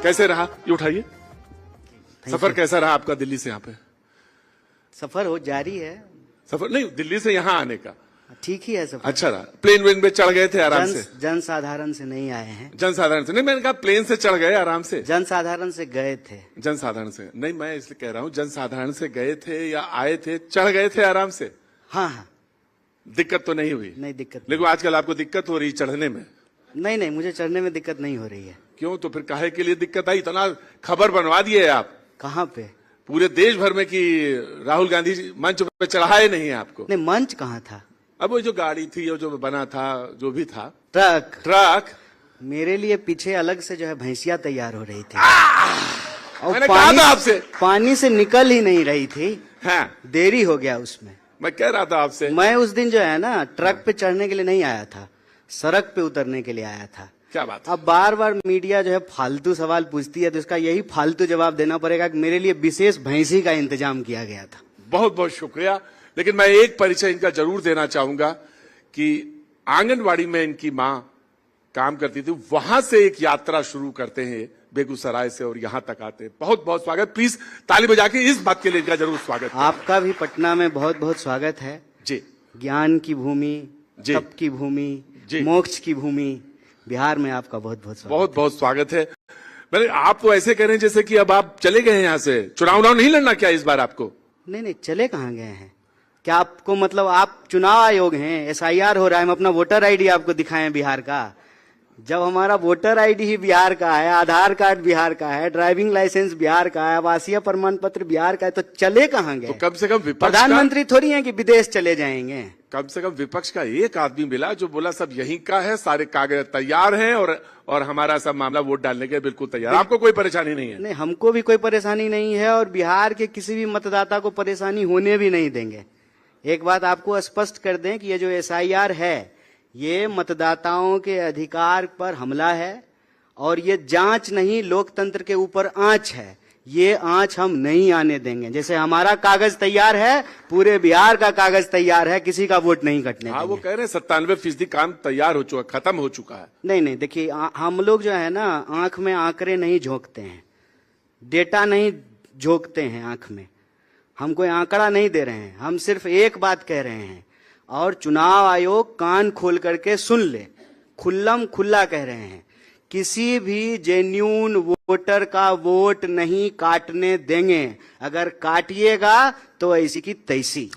कैसे रहा, ये उठाइए। सफर कैसा रहा आपका दिल्ली से यहाँ पे? सफर हो जारी है। सफर नहीं, दिल्ली से यहाँ आने का ठीक ही है सफर। अच्छा रहा। प्लेन वेन पे चढ़ गए थे आराम से? जनसाधारण से नहीं आए हैं। जनसाधारण से नहीं, मैंने कहा प्लेन से चढ़ गए आराम से। जनसाधारण से गए थे। जनसाधारण से नहीं, मैं इसलिए कह रहा हूँ जनसाधारण से गए थे या आए थे, चढ़ गए थे आराम से? हाँ हाँ, दिक्कत तो नहीं हुई? नहीं दिक्कत। लेकिन आजकल आपको दिक्कत हो रही चढ़ने में? नहीं नहीं, मुझे चढ़ने में दिक्कत नहीं हो रही है। क्यों? तो फिर काहे के लिए दिक्कत आई? इतना खबर बनवा दिए आप कहाँ पे? पूरे देश भर में कि राहुल गांधी जी मंच पे चढ़ाए नहीं आपको। नहीं, मंच कहाँ था? अब वो जो गाड़ी थी, वो जो बना था, जो भी था, ट्रक मेरे लिए पीछे अलग से जो है भैंसिया तैयार हो रही थी और मैंने कहा था आपसे, पानी से निकल ही नहीं रही थी। हाँ, देरी हो गया उसमें। मैं कह रहा था आपसे। मैं उस दिन जो है ना ट्रक पे चढ़ने के लिए नहीं आया था, सड़क पे उतरने के लिए आया था। क्या बात? अब बार बार मीडिया जो है फालतू सवाल पूछती है तो इसका यही फालतू जवाब देना पड़ेगा कि मेरे लिए विशेष भैंसी का इंतजाम किया गया था। बहुत बहुत शुक्रिया। लेकिन मैं एक परिचय इनका जरूर देना चाहूंगा कि आंगनवाड़ी में इनकी मां काम करती थी, वहां से एक यात्रा शुरू करते हैं बेगूसराय से और यहां तक आते हैं। बहुत बहुत स्वागत, प्लीज ताली बजा के इस बात के लिए इनका जरूर स्वागत। आपका भी पटना में बहुत बहुत स्वागत है जी। ज्ञान की भूमि, तप की भूमि, मोक्ष की भूमि, बिहार में आपका बहुत बहुत स्वागत। बहुत बहुत स्वागत है। मैंने आप तो ऐसे कह रहे हैं जैसे कि अब आप चले गए हैं यहाँ से, चुनाव नहीं लड़ना क्या इस बार आपको? नहीं नहीं, चले कहाँ गए हैं? क्या आपको मतलब आप चुनाव आयोग हैं? SIR हो रहा है, हम अपना वोटर आईडी आपको दिखाएं बिहार का। जब हमारा वोटर आईडी ही बिहार का है, आधार कार्ड बिहार का है, ड्राइविंग लाइसेंस बिहार का है, आवासीय प्रमाण पत्र बिहार का है, तो चले कहाँ गए? तो कम से कम विपक्ष, प्रधानमंत्री थोड़ी हैं कि विदेश चले जाएंगे। कम से कम विपक्ष का एक आदमी मिला जो बोला सब यहीं का है, सारे कागज तैयार हैं और हमारा सब मामला वोट डालने के बिल्कुल तैयार। आपको कोई परेशानी नहीं है? नहीं, हमको भी कोई परेशानी नहीं है और बिहार के किसी भी मतदाता को परेशानी होने भी नहीं देंगे। एक बात आपको स्पष्ट कर दें कि ये जो SIR है, ये मतदाताओं के अधिकार पर हमला है और ये जांच नहीं, लोकतंत्र के ऊपर आंच है। ये आंच हम नहीं आने देंगे। जैसे हमारा कागज तैयार है, पूरे बिहार का कागज तैयार है, किसी का वोट नहीं कटने देंगे। वो कह रहे हैं 97% काम तैयार हो चुका, खत्म हो चुका है। नहीं नहीं, देखिए हम लोग जो है ना आंख में आंकड़े नहीं झोंकते हैं, डेटा नहीं झोंकते हैं आंख में। हम कोई आंकड़ा नहीं दे रहे हैं, हम सिर्फ एक बात कह रहे हैं और चुनाव आयोग कान खोल करके सुन ले, खुल्लम खुल्ला कह रहे हैं, किसी भी जेन्यून वोटर का वोट नहीं काटने देंगे। अगर काटिएगा तो ऐसी की तैसी।